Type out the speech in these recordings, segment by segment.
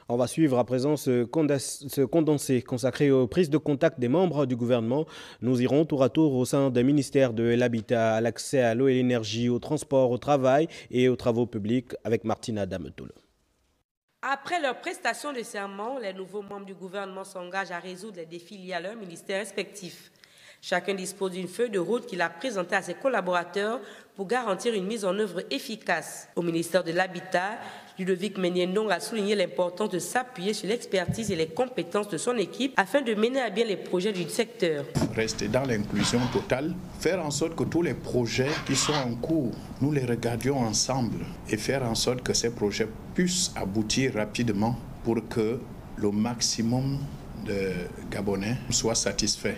On va suivre à présent ce condensé consacré aux prises de contact des membres du gouvernement. Nous irons tour à tour au sein des ministères de l'Habitat, à l'accès à l'eau et l'énergie, au transport, au travail et aux travaux publics avec Martina Dametoul. Après leur prestation de serment, les nouveaux membres du gouvernement s'engagent à résoudre les défis liés à leurs ministères respectifs. Chacun dispose d'une feuille de route qu'il a présentée à ses collaborateurs pour garantir une mise en œuvre efficace. Au ministère de l'Habitat, Ludovic Méniendong a souligné l'importance de s'appuyer sur l'expertise et les compétences de son équipe afin de mener à bien les projets du secteur. Rester dans l'inclusion totale, faire en sorte que tous les projets qui sont en cours, nous les regardions ensemble et faire en sorte que ces projets puissent aboutir rapidement pour que le maximum de Gabonais soient satisfaits.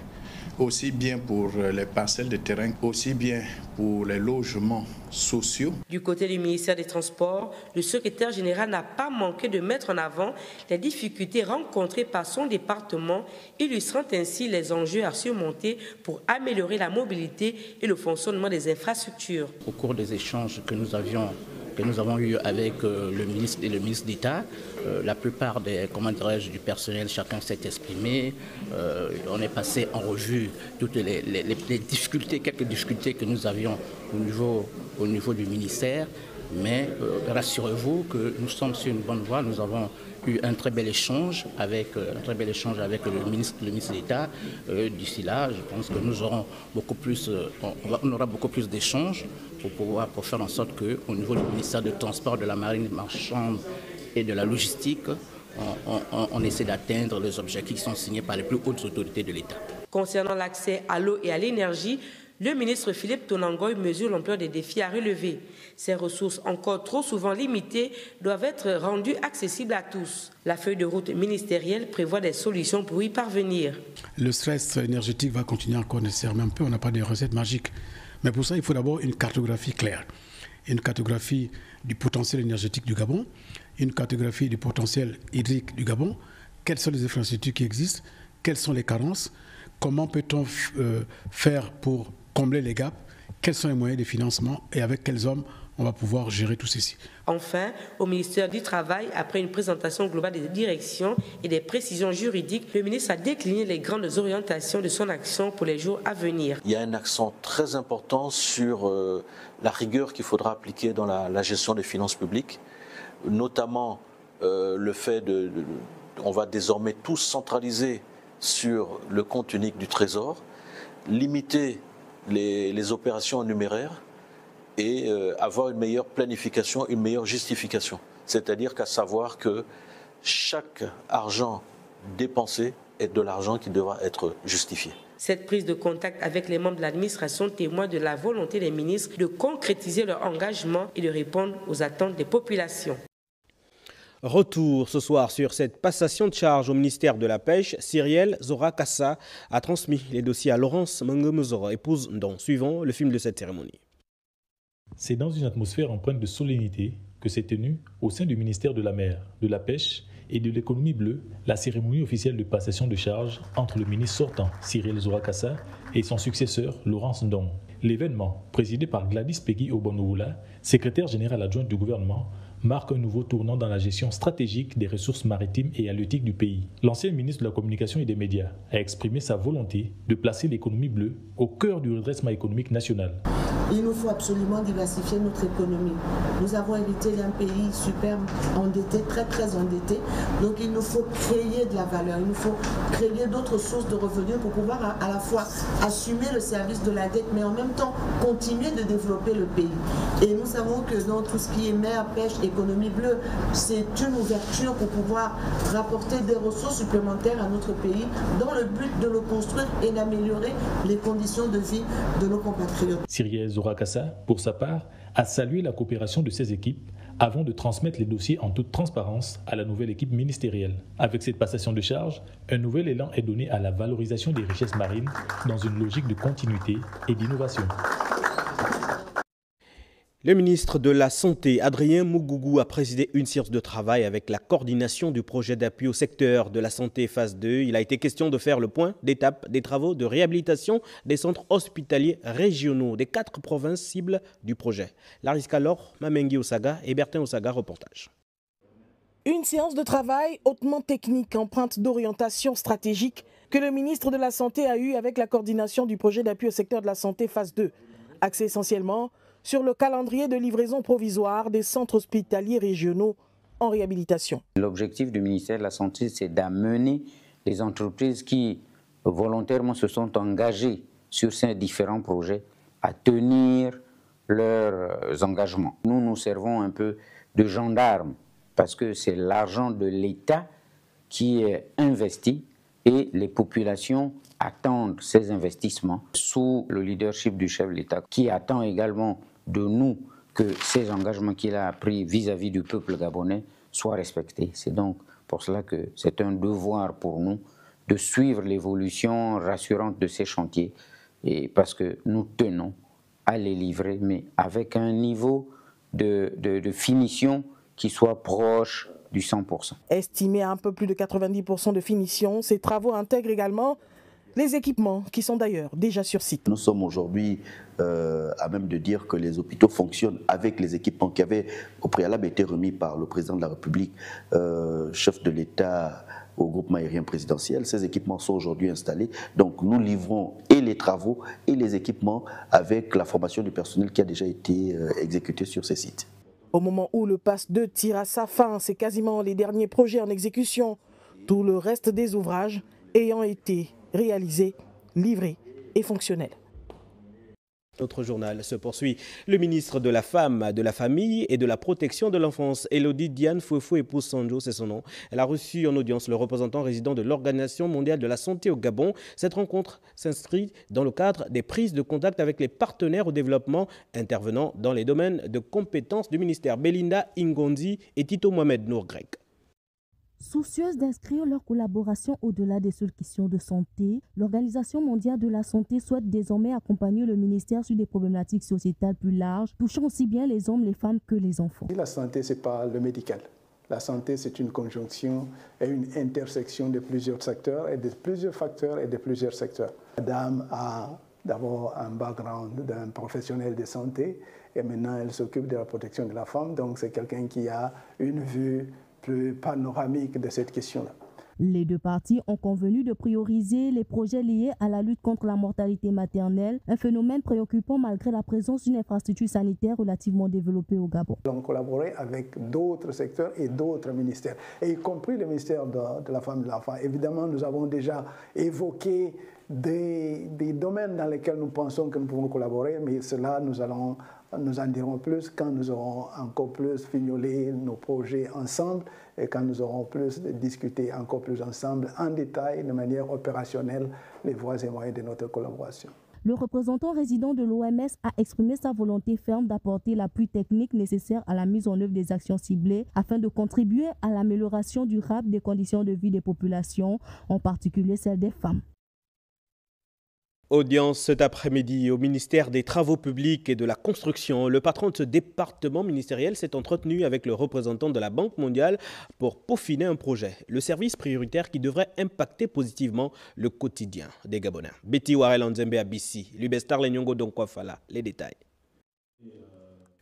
Aussi bien pour les parcelles de terrain, aussi bien pour les logements sociaux. Du côté du ministère des Transports, le secrétaire général n'a pas manqué de mettre en avant les difficultés rencontrées par son département, illustrant ainsi les enjeux à surmonter pour améliorer la mobilité et le fonctionnement des infrastructures. Au cours des échanges que nous avons eu avec le ministre et le ministre d'État, la plupart du personnel, chacun s'est exprimé. On est passé en revue toutes les difficultés, quelques difficultés que nous avions au niveau du ministère. Mais rassurez-vous que nous sommes sur une bonne voie. Nous avons eu un très bel échange avec le ministre d'État. D'ici là, je pense que nous aurons on aura beaucoup plus d'échanges pour faire en sorte qu'au niveau du ministère du Transport, de la Marine marchande et de la logistique, on essaie d'atteindre les objectifs qui sont signés par les plus hautes autorités de l'État. Concernant l'accès à l'eau et à l'énergie, le ministre Philippe Tonangoy mesure l'ampleur des défis à relever. Ces ressources encore trop souvent limitées doivent être rendues accessibles à tous. La feuille de route ministérielle prévoit des solutions pour y parvenir. Le stress énergétique va continuer encore nécessairement un peu, on n'a pas de recettes magiques. Mais pour ça, il faut d'abord une cartographie claire. Une cartographie du potentiel énergétique du Gabon, une cartographie du potentiel hydrique du Gabon, quelles sont les infrastructures qui existent, quelles sont les carences, comment peut-on faire pour combler les gaps, quels sont les moyens de financement et avec quels hommes on va pouvoir gérer tout ceci. Enfin, au ministère du Travail, après une présentation globale des directions et des précisions juridiques, le ministre a décliné les grandes orientations de son action pour les jours à venir. Il y a un accent très important sur la rigueur qu'il faudra appliquer dans la gestion des finances publiques, notamment le fait on va désormais tous centraliser sur le compte unique du Trésor, limiter les opérations en numéraire et avoir une meilleure planification, une meilleure justification. C'est-à-dire qu'à savoir que chaque argent dépensé est de l'argent qui devra être justifié. Cette prise de contact avec les membres de l'administration témoigne de la volonté des ministres de concrétiser leur engagement et de répondre aux attentes des populations. Retour ce soir sur cette passation de charge au ministère de la Pêche. Cyrielle Zora Kassa a transmis les dossiers à Laurence Mangemezora, épouse Ndon, suivant le film de cette cérémonie. C'est dans une atmosphère empreinte de solennité que s'est tenue au sein du ministère de la Mer, de la Pêche et de l'économie bleue la cérémonie officielle de passation de charge entre le ministre sortant Cyrielle Zora Kassa et son successeur Laurence Ndon. L'événement, présidé par Gladys Peggy Obonoula, secrétaire générale adjointe du gouvernement, marque un nouveau tournant dans la gestion stratégique des ressources maritimes et halieutiques du pays. L'ancien ministre de la Communication et des Médias a exprimé sa volonté de placer l'économie bleue au cœur du redressement économique national. Il nous faut absolument diversifier notre économie. Nous avons hérité d'un pays super endetté, très endetté. Donc il nous faut créer de la valeur, il nous faut créer d'autres sources de revenus pour pouvoir à la fois assumer le service de la dette, mais en même temps continuer de développer le pays. Et nous savons que dans tout ce qui est mer, pêche, économie bleue, c'est une ouverture pour pouvoir rapporter des ressources supplémentaires à notre pays dans le but de le construire et d'améliorer les conditions de vie de nos compatriotes. Cyrielle Zora Kassa, pour sa part, a salué la coopération de ses équipes avant de transmettre les dossiers en toute transparence à la nouvelle équipe ministérielle. Avec cette passation de charge, un nouvel élan est donné à la valorisation des richesses marines dans une logique de continuité et d'innovation. Le ministre de la Santé, Adrien Mougougou, a présidé une séance de travail avec la coordination du projet d'appui au secteur de la santé phase 2. Il a été question de faire le point d'étape des travaux de réhabilitation des centres hospitaliers régionaux des 4 provinces cibles du projet. Lariska Lor, Mamengi Osaga et Bertin Osaga, reportage. Une séance de travail hautement technique, empreinte d'orientation stratégique que le ministre de la Santé a eue avec la coordination du projet d'appui au secteur de la santé phase 2, axé essentiellement sur le calendrier de livraison provisoire des centres hospitaliers régionaux en réhabilitation. L'objectif du ministère de la Santé, c'est d'amener les entreprises qui volontairement se sont engagées sur ces différents projets à tenir leurs engagements. Nous nous servons un peu de gendarmes parce que c'est l'argent de l'État qui est investi et les populations attendent ces investissements sous le leadership du chef de l'État qui attend également de nous que ces engagements qu'il a pris vis-à-vis du peuple gabonais soient respectés. C'est donc pour cela que c'est un devoir pour nous de suivre l'évolution rassurante de ces chantiers et parce que nous tenons à les livrer, mais avec un niveau de finition qui soit proche du 100%. Estimé à un peu plus de 90% de finition, ces travaux intègrent également les équipements qui sont d'ailleurs déjà sur site. Nous sommes aujourd'hui à même de dire que les hôpitaux fonctionnent avec les équipements qui avaient au préalable été remis par le président de la République, chef de l'État au groupement aérien présidentiel. Ces équipements sont aujourd'hui installés. Donc nous livrons et les travaux et les équipements avec la formation du personnel qui a déjà été exécutée sur ces sites. Au moment où le PAS 2 tire à sa fin, c'est quasiment les derniers projets en exécution. Tout le reste des ouvrages ayant été réalisés, livrés et fonctionnels. Notre journal se poursuit. Le ministre de la Femme, de la Famille et de la Protection de l'Enfance, Elodie Diane Fouefou, épouse Sanjo, c'est son nom. Elle a reçu en audience le représentant résident de l'Organisation mondiale de la santé au Gabon. Cette rencontre s'inscrit dans le cadre des prises de contact avec les partenaires au développement intervenant dans les domaines de compétences du ministère. Belinda Ingondi et Tito Mohamed Nourgrek. Soucieuse d'inscrire leur collaboration au-delà des seules questions de santé, l'Organisation mondiale de la santé souhaite désormais accompagner le ministère sur des problématiques sociétales plus larges, touchant aussi bien les hommes, les femmes que les enfants. La santé, ce n'est pas le médical. La santé, c'est une conjonction et une intersection de plusieurs secteurs et de plusieurs facteurs et de plusieurs secteurs. La dame a d'abord un background d'un professionnel de santé et maintenant elle s'occupe de la protection de la femme, donc c'est quelqu'un qui a une vue plus panoramique de cette question-là. Les deux parties ont convenu de prioriser les projets liés à la lutte contre la mortalité maternelle, un phénomène préoccupant malgré la présence d'une infrastructure sanitaire relativement développée au Gabon. Nous avons collaboré avec d'autres secteurs et d'autres ministères, et y compris le ministère de la Femme et de l'Enfant. Évidemment, nous avons déjà évoqué des domaines dans lesquels nous pensons que nous pouvons collaborer, mais cela, nous en dirons plus quand nous aurons encore plus fignolé nos projets ensemble et quand nous aurons plus discuté encore plus ensemble en détail, de manière opérationnelle, les voies et moyens de notre collaboration. Le représentant résident de l'OMS a exprimé sa volonté ferme d'apporter l'appui technique nécessaire à la mise en œuvre des actions ciblées afin de contribuer à l'amélioration durable des conditions de vie des populations, en particulier celles des femmes. Audience cet après-midi au ministère des Travaux publics et de la Construction. Le patron de ce département ministériel s'est entretenu avec le représentant de la Banque mondiale pour peaufiner un projet, le service prioritaire qui devrait impacter positivement le quotidien des Gabonais. Betty Warel Nzembe Abissi, Lubestar Lenyongo Donkwafala, les détails.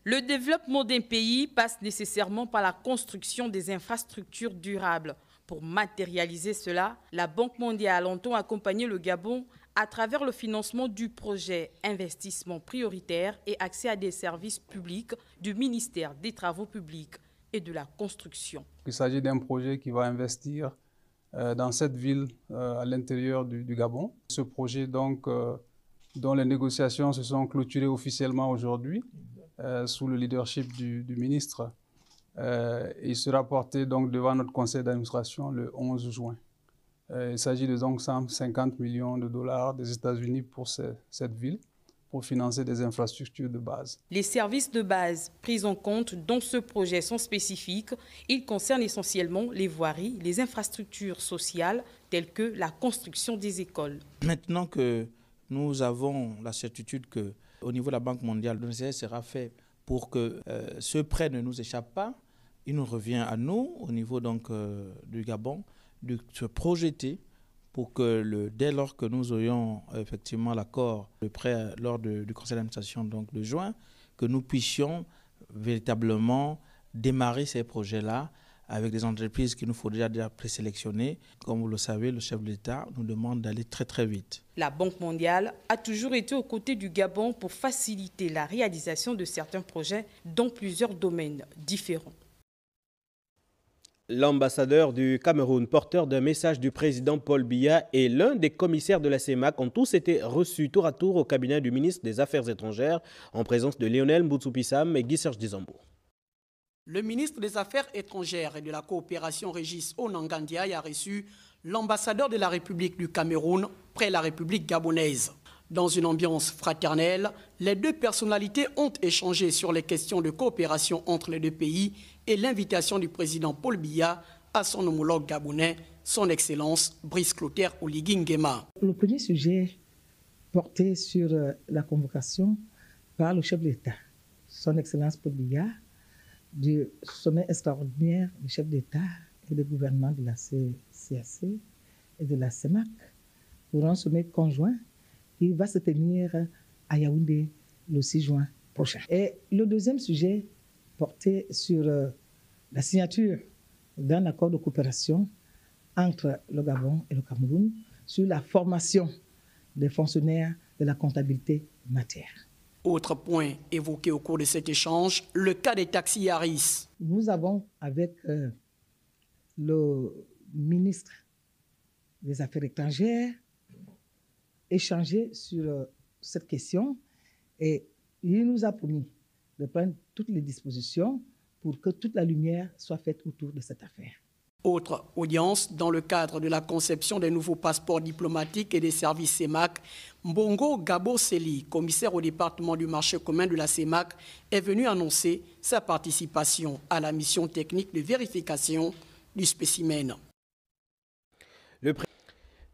Le développement d'un pays passe nécessairement par la construction des infrastructures durables. Pour matérialiser cela, la Banque mondiale entend accompagner le Gabon à travers le financement du projet Investissement prioritaire et accès à des services publics du ministère des Travaux publics et de la Construction. Il s'agit d'un projet qui va investir dans cette ville à l'intérieur du Gabon. Ce projet, donc, dont les négociations se sont clôturées officiellement aujourd'hui sous le leadership du ministre, il sera porté donc devant notre conseil d'administration le 11 juin. Il s'agit de donc 150 millions de dollars des États-Unis pour cette ville, pour financer des infrastructures de base. Les services de base pris en compte dans ce projet sont spécifiques. Ils concernent essentiellement les voiries, les infrastructures sociales, telles que la construction des écoles. Maintenant que nous avons la certitude qu'au niveau de la Banque mondiale, le nécessaire sera fait pour que ce prêt ne nous échappe pas, il nous revient à nous, au niveau donc, du Gabon, de se projeter pour que dès lors que nous aurions effectivement l'accord de prêt lors du conseil d'administration donc de juin, que nous puissions véritablement démarrer ces projets-là avec des entreprises qu'il nous faudrait déjà présélectionner. Comme vous le savez, le chef de l'État nous demande d'aller très très vite. La Banque mondiale a toujours été aux côtés du Gabon pour faciliter la réalisation de certains projets dans plusieurs domaines différents. L'ambassadeur du Cameroun, porteur d'un message du président Paul Biya et l'un des commissaires de la CEMAC ont tous été reçus tour à tour au cabinet du ministre des Affaires étrangères en présence de Lionel Mboutsoupissam et Guy Serge Dizambo. Le ministre des Affaires étrangères et de la coopération Régis Onangandiaï a reçu l'ambassadeur de la République du Cameroun près la République gabonaise. Dans une ambiance fraternelle, les deux personnalités ont échangé sur les questions de coopération entre les deux pays et l'invitation du président Paul Biya à son homologue gabonais, son Excellence Brice Clotaire Oligui Nguema. Le premier sujet portait sur la convocation par le chef de l'État, son Excellence Paul Biya, du sommet extraordinaire du chef d'État et du gouvernement de la CAC et de la CEMAC pour un sommet conjoint qui va se tenir à Yaoundé le 6 juin prochain. Et le deuxième sujet portait sur la signature d'un accord de coopération entre le Gabon et le Cameroun sur la formation des fonctionnaires de la comptabilité matière. Autre point évoqué au cours de cet échange, le cas des taxis Yaris. Nous avons, avec le ministre des Affaires étrangères, échangé sur cette question et il nous a promis de prendre toutes les dispositions pour que toute la lumière soit faite autour de cette affaire. Autre audience, dans le cadre de la conception des nouveaux passeports diplomatiques et des services CEMAC, Mbongo Gabo Seli, commissaire au département du marché commun de la CEMAC, est venu annoncer sa participation à la mission technique de vérification du spécimen.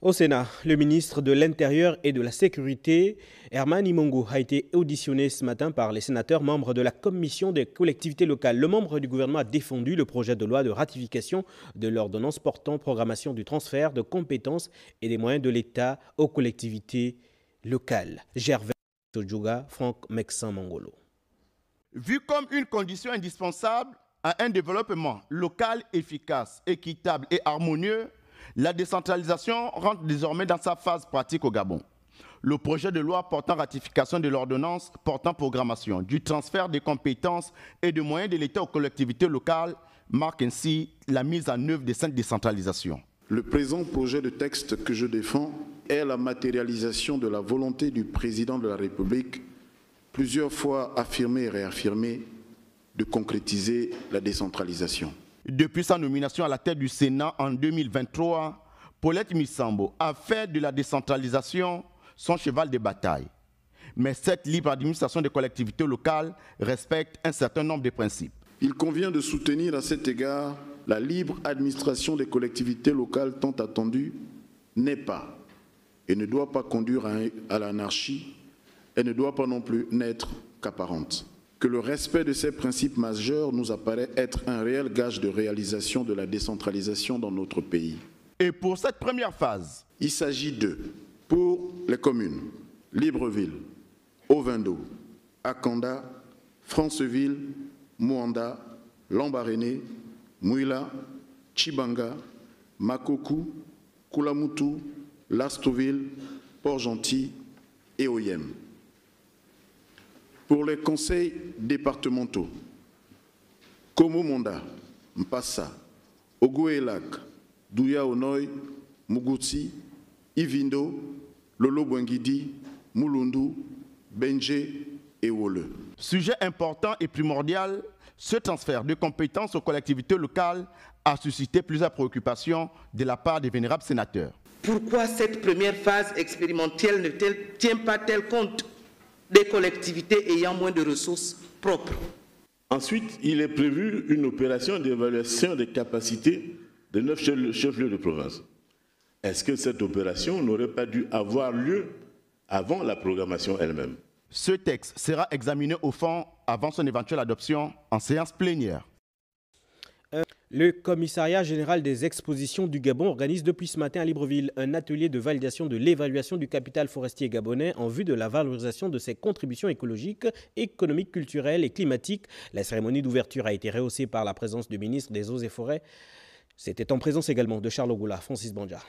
Au Sénat, le ministre de l'Intérieur et de la Sécurité, Herman Imongo, a été auditionné ce matin par les sénateurs membres de la Commission des collectivités locales. Le membre du gouvernement a défendu le projet de loi de ratification de l'ordonnance portant programmation du transfert de compétences et des moyens de l'État aux collectivités locales. Gervais Sodjouga, Franck Mexan-Mangolo. Vu comme une condition indispensable à un développement local efficace, équitable et harmonieux, la décentralisation rentre désormais dans sa phase pratique au Gabon. Le projet de loi portant ratification de l'ordonnance portant programmation du transfert des compétences et de moyens de l'État aux collectivités locales marque ainsi la mise en œuvre de cette décentralisation. Le présent projet de texte que je défends est la matérialisation de la volonté du président de la République, plusieurs fois affirmée et réaffirmée, de concrétiser la décentralisation. Depuis sa nomination à la tête du Sénat en 2023, Paulette Missambo a fait de la décentralisation son cheval de bataille. Mais cette libre administration des collectivités locales respecte un certain nombre de principes. Il convient de soutenir à cet égard la libre administration des collectivités locales tant attendue n'est pas et ne doit pas conduire à l'anarchie et ne doit pas non plus n'être qu'apparente. Que le respect de ces principes majeurs nous apparaît être un réel gage de réalisation de la décentralisation dans notre pays. Et pour cette première phase, il s'agit de, pour les communes, Libreville, Ovendo, Akanda, Franceville, Moanda, Lambaréné, Mouila, Chibanga, Makokou, Koulamoutou, Lastoville, Port-Gentil et Oyem. Pour les conseils départementaux, Komo-Monda, Mpassa, Ogoelak, Douya-Onoy, Mugutsi, Ivindo, Lolo-Bwengidi, Mulundu, Benje et Wole. Sujet important et primordial, ce transfert de compétences aux collectivités locales a suscité plusieurs préoccupations de la part des vénérables sénateurs. Pourquoi cette première phase expérimentale ne tient pas-elle compte des collectivités ayant moins de ressources propres? Ensuite, il est prévu une opération d'évaluation des capacités de 9 chefs-lieux de province. Est-ce que cette opération n'aurait pas dû avoir lieu avant la programmation elle-même? Ce texte sera examiné au fond avant son éventuelle adoption en séance plénière. Le commissariat général des expositions du Gabon organise depuis ce matin à Libreville un atelier de validation de l'évaluation du capital forestier gabonais en vue de la valorisation de ses contributions écologiques, économiques, culturelles et climatiques. La cérémonie d'ouverture a été rehaussée par la présence du ministre des Eaux et Forêts. C'était en présence également de Charles Ogoula, Francis Banja.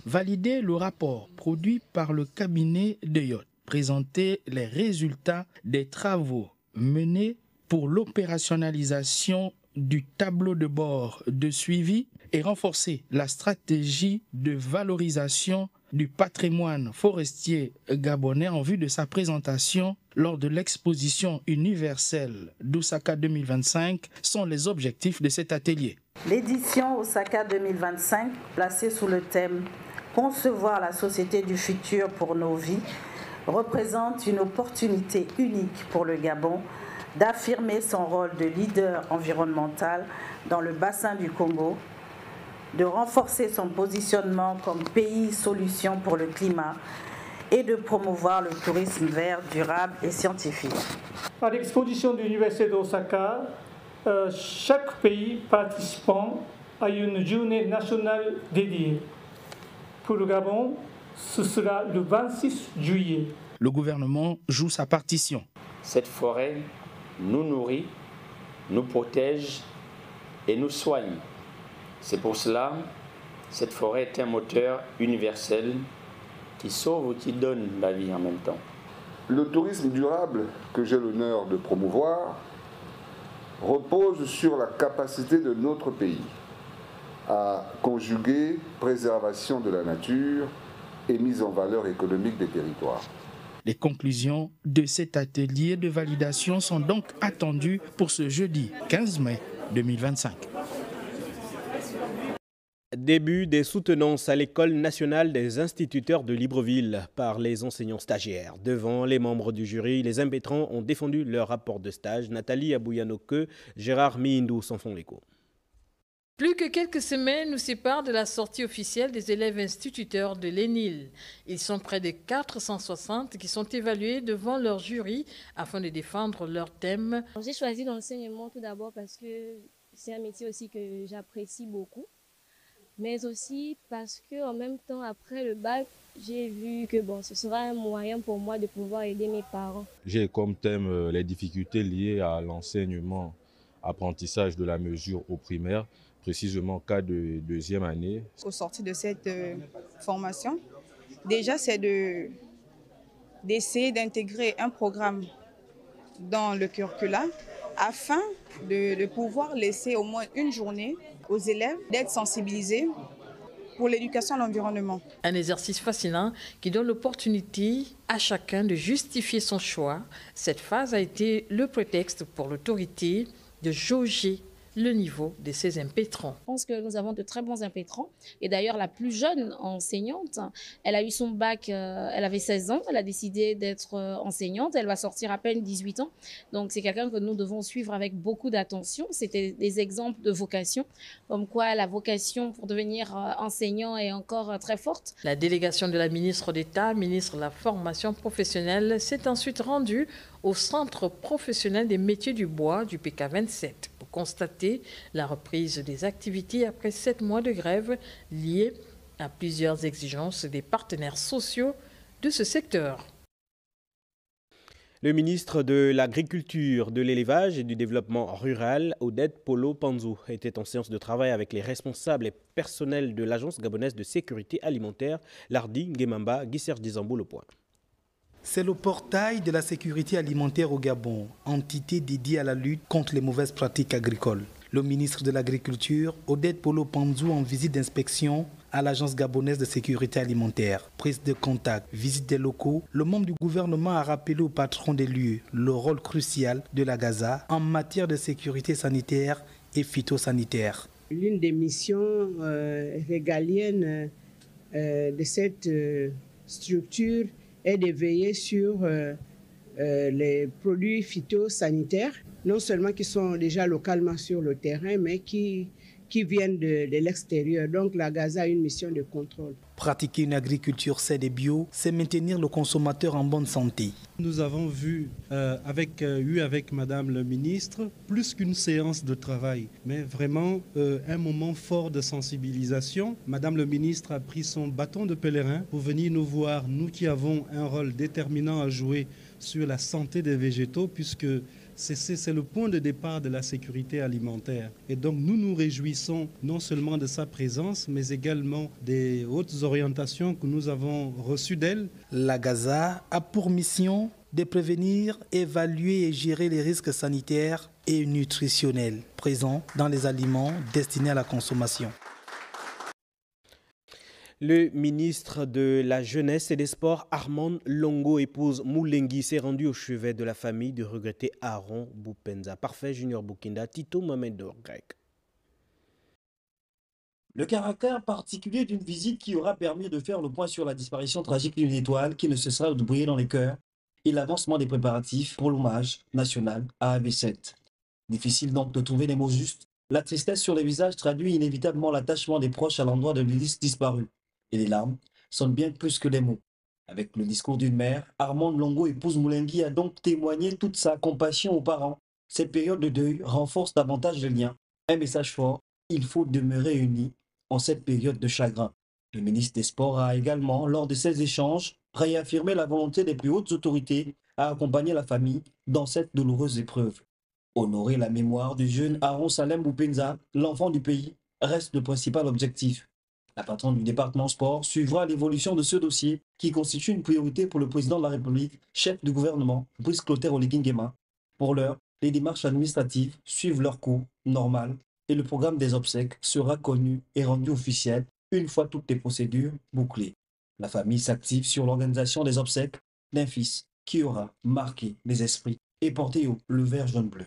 Valider le rapport produit par le cabinet de Yacht, présenter les résultats des travaux menés pour l'opérationnalisation du tableau de bord de suivi et renforcer la stratégie de valorisation du patrimoine forestier gabonais en vue de sa présentation lors de l'exposition universelle d'Osaka 2025 sont les objectifs de cet atelier. L'édition Osaka 2025, placée sous le thème « Concevoir la société du futur pour nos vies », représente une opportunité unique pour le Gabon d'affirmer son rôle de leader environnemental dans le bassin du Congo, de renforcer son positionnement comme pays solution pour le climat et de promouvoir le tourisme vert, durable et scientifique. À l'exposition de l'Université d'Osaka, chaque pays participant a une journée nationale dédiée. Pour le Gabon, ce sera le 26 juillet. Le gouvernement joue sa partition. Cette forêt nous nourrit, nous protège et nous soigne. C'est pour cela que cette forêt est un moteur universel qui sauve ou qui donne la vie en même temps. Le tourisme durable que j'ai l'honneur de promouvoir repose sur la capacité de notre pays à conjuguer préservation de la nature et mise en valeur économique des territoires. Les conclusions de cet atelier de validation sont donc attendues pour ce jeudi 15 mai 2025. Début des soutenances à l'École nationale des instituteurs de Libreville par les enseignants stagiaires. Devant les membres du jury, les impétrants ont défendu leur rapport de stage. Nathalie Abouyanoke, Gérard Miindou s'en font l'écho. Plus que quelques semaines nous séparent de la sortie officielle des élèves instituteurs de l'ENIL. Ils sont près de 460 qui sont évalués devant leur jury afin de défendre leur thème. J'ai choisi l'enseignement tout d'abord parce que c'est un métier aussi que j'apprécie beaucoup, mais aussi parce qu'en même temps, après le bac, j'ai vu que ce sera un moyen pour moi de pouvoir aider mes parents. J'ai comme thème les difficultés liées à l'enseignement, apprentissage de la mesure au primaire, précisément cas de deuxième année. Au sortir de cette formation, déjà c'est d'essayer d'intégrer un programme dans le curriculum afin de pouvoir laisser au moins une journée aux élèves d'être sensibilisés pour l'éducation à l'environnement. Un exercice fascinant qui donne l'opportunité à chacun de justifier son choix. Cette phase a été le prétexte pour l'autorité de jauger le niveau de ces impétrants. Je pense que nous avons de très bons impétrants. Et d'ailleurs, la plus jeune enseignante, elle a eu son bac, elle avait 16 ans, elle a décidé d'être enseignante, elle va sortir à peine 18 ans. Donc c'est quelqu'un que nous devons suivre avec beaucoup d'attention. C'était des exemples de vocation, comme quoi la vocation pour devenir enseignant est encore très forte. La délégation de la ministre d'État, ministre de la formation professionnelle, s'est ensuite rendue au Centre professionnel des métiers du bois du PK27 pour constater la reprise des activités après 7 mois de grève liés à plusieurs exigences des partenaires sociaux de ce secteur. Le ministre de l'Agriculture, de l'Élevage et du Développement rural, Odette Polo Panzou, était en séance de travail avec les responsables et personnels de l'Agence gabonaise de sécurité alimentaire, l'Ardi Ngemamba, Guy-Serge Dizambo, Le Point. C'est le portail de la sécurité alimentaire au Gabon, entité dédiée à la lutte contre les mauvaises pratiques agricoles. Le ministre de l'Agriculture, Odette Polo Panzou, en visite d'inspection à l'Agence gabonaise de sécurité alimentaire. Prise de contact, visite des locaux, le membre du gouvernement a rappelé au patron des lieux le rôle crucial de la Gaza en matière de sécurité sanitaire et phytosanitaire. L'une des missions régaliennes de cette structure est de veiller sur les produits phytosanitaires, non seulement qui sont déjà localement sur le terrain, mais qui qui viennent de l'extérieur. Donc la Gaza a une mission de contrôle. Pratiquer une agriculture saine et bio, c'est maintenir le consommateur en bonne santé. Nous avons eu avec Madame le ministre plus qu'une séance de travail, mais vraiment un moment fort de sensibilisation. Madame le ministre a pris son bâton de pèlerin pour venir nous voir, nous qui avons un rôle déterminant à jouer sur la santé des végétaux, puisque c'est le point de départ de la sécurité alimentaire. Et donc nous nous réjouissons non seulement de sa présence, mais également des hautes orientations que nous avons reçues d'elle. La Gaza a pour mission de prévenir, évaluer et gérer les risques sanitaires et nutritionnels présents dans les aliments destinés à la consommation. Le ministre de la Jeunesse et des Sports, Armand Longo, épouse Moulengi, s'est rendu au chevet de la famille du regretté Aaron Boupenza. Parfait Junior Boukinda, Tito Mamedor Grec. Le caractère particulier d'une visite qui aura permis de faire le point sur la disparition tragique d'une étoile qui ne cessera de briller dans les cœurs et l'avancement des préparatifs pour l'hommage national à AB7. Difficile donc de trouver les mots justes. La tristesse sur les visages traduit inévitablement l'attachement des proches à l'endroit de l'hélice disparue. Et les larmes sonnent bien plus que les mots. Avec le discours d'une mère, Armand Longo, épouse Moulengi, a donc témoigné toute sa compassion aux parents. Cette période de deuil renforce davantage le lien. Un message fort, il faut demeurer unis en cette période de chagrin. Le ministre des Sports a également, lors de ces échanges, réaffirmé la volonté des plus hautes autorités à accompagner la famille dans cette douloureuse épreuve. Honorer la mémoire du jeune Aaron Salem Boupenza, l'enfant du pays, reste le principal objectif. La patronne du département sport suivra l'évolution de ce dossier qui constitue une priorité pour le président de la République, chef du gouvernement, Brice Clotaire Oligui Nguema. Pour l'heure, les démarches administratives suivent leur cours normal et le programme des obsèques sera connu et rendu officiel une fois toutes les procédures bouclées. La famille s'active sur l'organisation des obsèques d'un fils qui aura marqué les esprits et porté haut le vert jaune bleu.